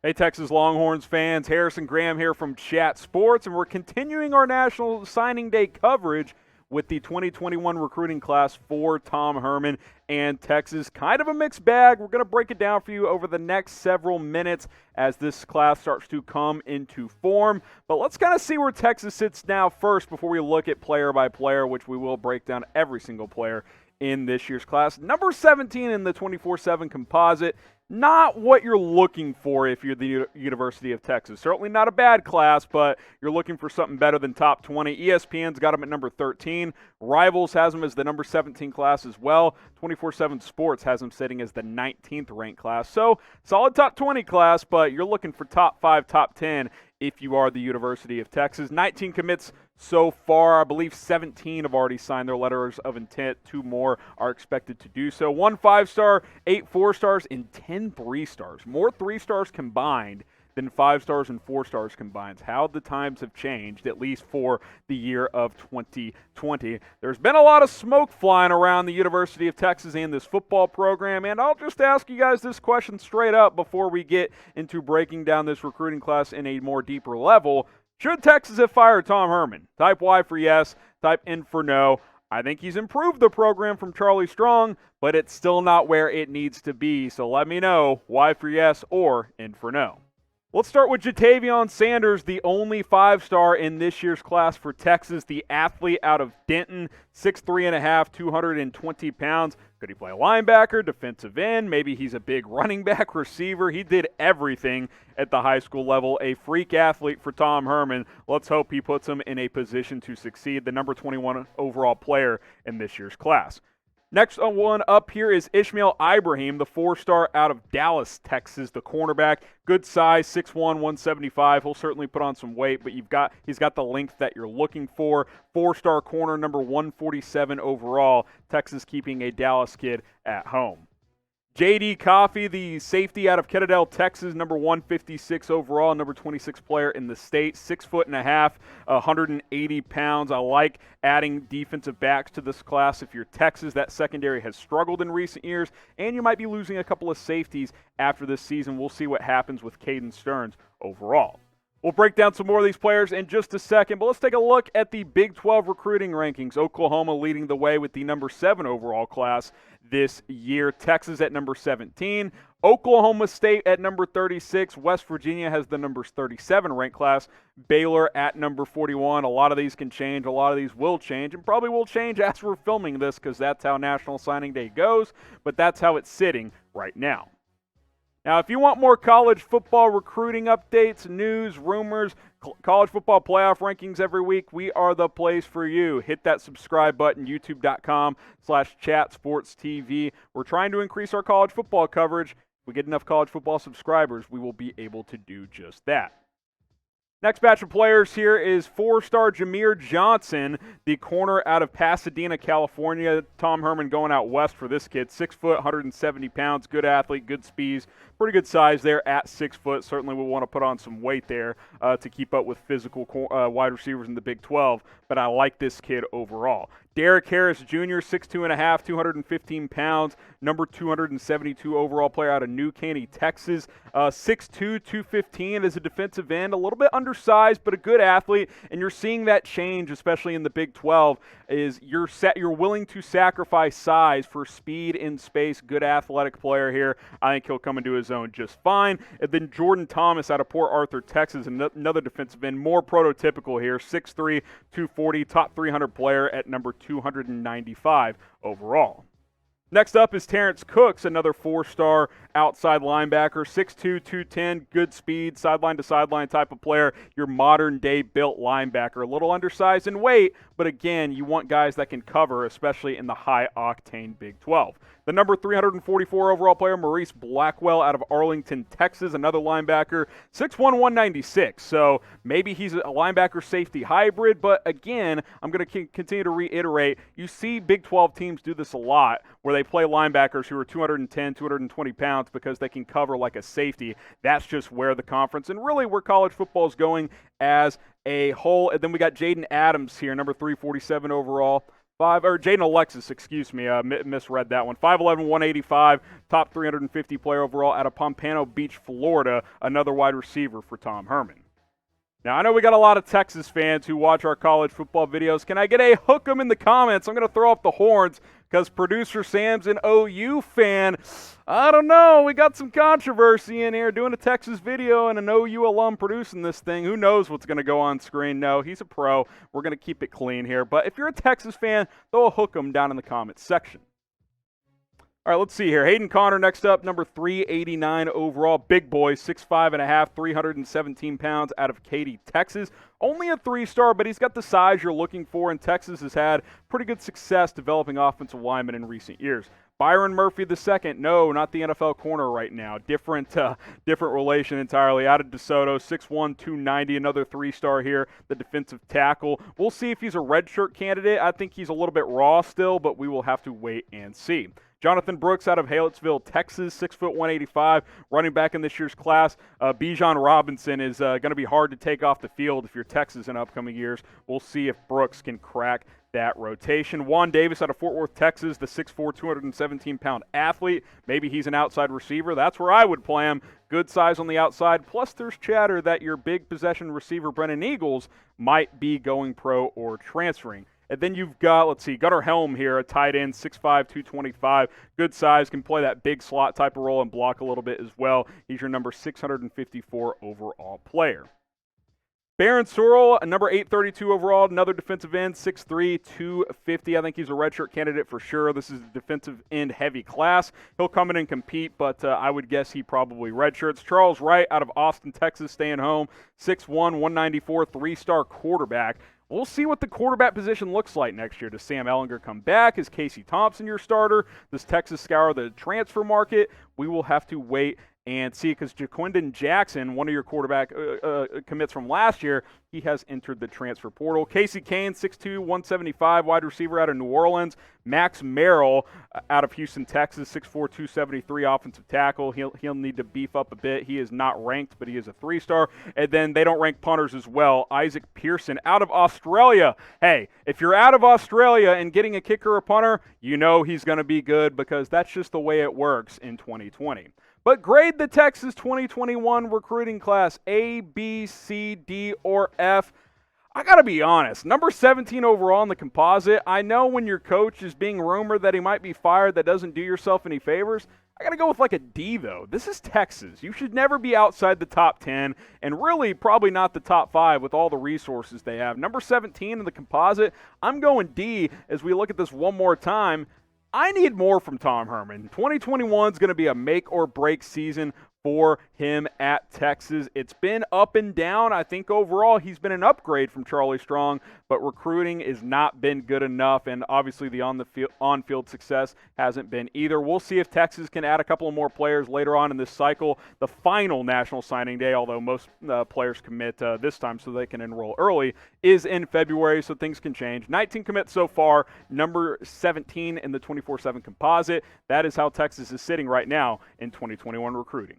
Hey, Texas Longhorns fans, Harrison Graham here from Chat Sports, and we're continuing our National Signing Day coverage with the 2021 recruiting class for Tom Herman and Texas. Kind of a mixed bag. We're going to break it down for you over the next several minutes as this class starts to come into form. But let's kind of see where Texas sits now first before we look at player by player, which we will break down every single player in this year's class. Number 17 in the 24/7 composite. Not what you're looking for if you're the University of Texas. Certainly not a bad class, but you're looking for something better than top 20. ESPN's got him at number 13. Rivals has him as the number 17 class as well. 24/7 Sports has him sitting as the 19th ranked class. So solid top 20 class, but you're looking for top 5, top 10 if you are the University of Texas. 19 commits so far. I believe 17 have already signed their letters of intent. 2 more are expected to do so. 1 5-star, 8 4-stars, and 10 3-stars. More 3-stars combined than 5-stars and 4-stars combined. How the times have changed, at least for the year of 2020. There's been a lot of smoke flying around the University of Texas and this football program, and I'll just ask you guys this question straight up before we get into breaking down this recruiting class in a more deeper level. Should Texas have fired Tom Herman? Type Y for yes, type N for no. I think he's improved the program from Charlie Strong, but it's still not where it needs to be. So let me know, Y for yes or N for no. Let's start with Jatavion Sanders, the only 5-star in this year's class for Texas, the athlete out of Denton, 6'3.5", 220 pounds. Could he play linebacker, defensive end? Maybe he's a big running back, receiver. He did everything at the high school level. A freak athlete for Tom Herman. Let's hope he puts him in a position to succeed. The number 21 overall player in this year's class. Next one up here is Ishmael Ibraheem, the 4-star out of Dallas, Texas, the cornerback. Good size, 6'1", 175. He'll certainly put on some weight, but he's got the length that you're looking for. 4-star corner, number 147 overall. Texas keeping a Dallas kid at home. J.D. Coffey, the safety out of Kettledale, Texas, number 156 overall, number 26 player in the state, 6'1", 180 pounds. I like adding defensive backs to this class. If you're Texas, that secondary has struggled in recent years, and you might be losing a couple of safeties after this season. We'll see what happens with Caden Stearns overall. We'll break down some more of these players in just a second, but let's take a look at the Big 12 recruiting rankings. Oklahoma leading the way with the number 7 overall class this year. Texas at number 17. Oklahoma State at number 36. West Virginia has the number 37 ranked class. Baylor at number 41. A lot of these can change. A lot of these will change, and probably will change as we're filming this because that's how National Signing Day goes, but that's how it's sitting right now. Now, if you want more college football recruiting updates, news, rumors, college football playoff rankings every week, we are the place for you. Hit that subscribe button, youtube.com/chatsportstv. We're trying to increase our college football coverage. If we get enough college football subscribers, we will be able to do just that. Next batch of players here is 4-star Jameer Johnson, the corner out of Pasadena, California. Tom Herman going out west for this kid. 6 foot, 170 pounds, good athlete, good speeds, pretty good size there at 6 foot. Certainly will want to put on some weight there to keep up with physical wide receivers in the Big 12, but I like this kid overall. Derrick Harris Jr., 6'2.5", 215 pounds, number 272 overall player out of New Caney, Texas. 6'2", 215 as a defensive end, a little bit undersized, but a good athlete. And you're seeing that change, especially in the Big 12, is you're willing to sacrifice size for speed in space. Good athletic player here. I think he'll come into his own just fine. And then Jordon Thomas out of Port Arthur, Texas, another defensive end, more prototypical here. 6'3", 240, top 300 player at number 295 overall. Next up is Terrence Cooks, another 4-star outside linebacker, 6'2", 210, good speed, sideline-to-sideline type of player, your modern-day built linebacker. A little undersized in weight, but again, you want guys that can cover, especially in the high-octane Big 12. The number 344 overall player, Morice Blackwell out of Arlington, Texas, another linebacker, 6'1", 196. So maybe he's a linebacker-safety hybrid, but again, I'm going to continue to reiterate, you see Big 12 teams do this a lot, where they play linebackers who are 210, 220 pounds because they can cover like a safety. That's just where the conference and really where college football is going as a whole. And then we got Jaden Adams here, number 347 overall. Jaden Alexis, excuse me, misread that one. 5'11", 185, top 350 player overall out of Pompano Beach, Florida, another wide receiver for Tom Herman. Now, I know we got a lot of Texas fans who watch our college football videos. Can I get a hook 'em in the comments? I'm going to throw up the horns because producer Sam's an OU fan. I don't know. We got some controversy in here doing a Texas video and an OU alum producing this thing. Who knows what's going to go on screen? No, he's a pro. We're going to keep it clean here. But if you're a Texas fan, throw a hook 'em down in the comments section. All right, let's see here. Hayden Conner next up, number 389 overall. Big boy, 6'5.5", 317 pounds out of Katy, Texas. Only a 3-star, but he's got the size you're looking for, and Texas has had pretty good success developing offensive linemen in recent years. Byron Murphy II, no, not the NFL corner right now. Different relation entirely. Out of DeSoto, 6'1", 290, another 3-star here, the defensive tackle. We'll see if he's a redshirt candidate. I think he's a little bit raw still, but we will have to wait and see. Jonathon Brooks out of Hallettsville, Texas, 6', 185, running back in this year's class. Bijan Robinson is going to be hard to take off the field if you're Texas in upcoming years. We'll see if Brooks can crack that rotation. Juan Davis out of Fort Worth, Texas, the 6'4", 217-pound athlete. Maybe he's an outside receiver. That's where I would play him. Good size on the outside. Plus, there's chatter that your big possession receiver, Brennan Eagles, might be going pro or transferring. And then you've got, let's see, Gunnar Helm here, a tight end, 6'5", 225. Good size, can play that big slot type of role and block a little bit as well. He's your number 654 overall player. Barryn Sorrell, number 832 overall, another defensive end, 6'3", 250. I think he's a redshirt candidate for sure. This is a defensive end heavy class. He'll come in and compete, but I would guess he probably redshirts. Charles Wright out of Austin, Texas, staying home, 6'1", 194, 3-star quarterback. We'll see what the quarterback position looks like next year. Does Sam Ehlinger come back? Is Casey Thompson your starter? Does Texas scour the transfer market? We will have to wait and see, because Jaquindon Jackson, one of your quarterback commits from last year, he has entered the transfer portal. Casey Cain, 6'2", 175, wide receiver out of New Orleans. Max Merril out of Houston, Texas, 6'4", 273, offensive tackle. He'll need to beef up a bit. He is not ranked, but he is a 3-star. And then they don't rank punters as well. Isaac Pearson out of Australia. Hey, if you're out of Australia and getting a kicker or punter, you know he's going to be good, because that's just the way it works in 2020. But grade the Texas 2021 recruiting class, A, B, C, D, or F. I got to be honest, number 17 overall in the composite, I know when your coach is being rumored that he might be fired, that doesn't do yourself any favors. I got to go with like a D, though. This is Texas. You should never be outside the top 10, and really probably not the top 5 with all the resources they have. Number 17 in the composite, I'm going D as we look at this one more time. I need more from Tom Herman. 2021 is going to be a make-or-break season for him at Texas. It's been up and down. I think overall he's been an upgrade from Charlie Strong, but recruiting has not been good enough, and obviously the on-field success hasn't been either. We'll see if Texas can add a couple of more players later on in this cycle. The final National Signing Day, although most players commit this time so they can enroll early, is in February, so things can change. 19 commits so far, number 17 in the 24/7 composite. That is how Texas is sitting right now in 2021 recruiting.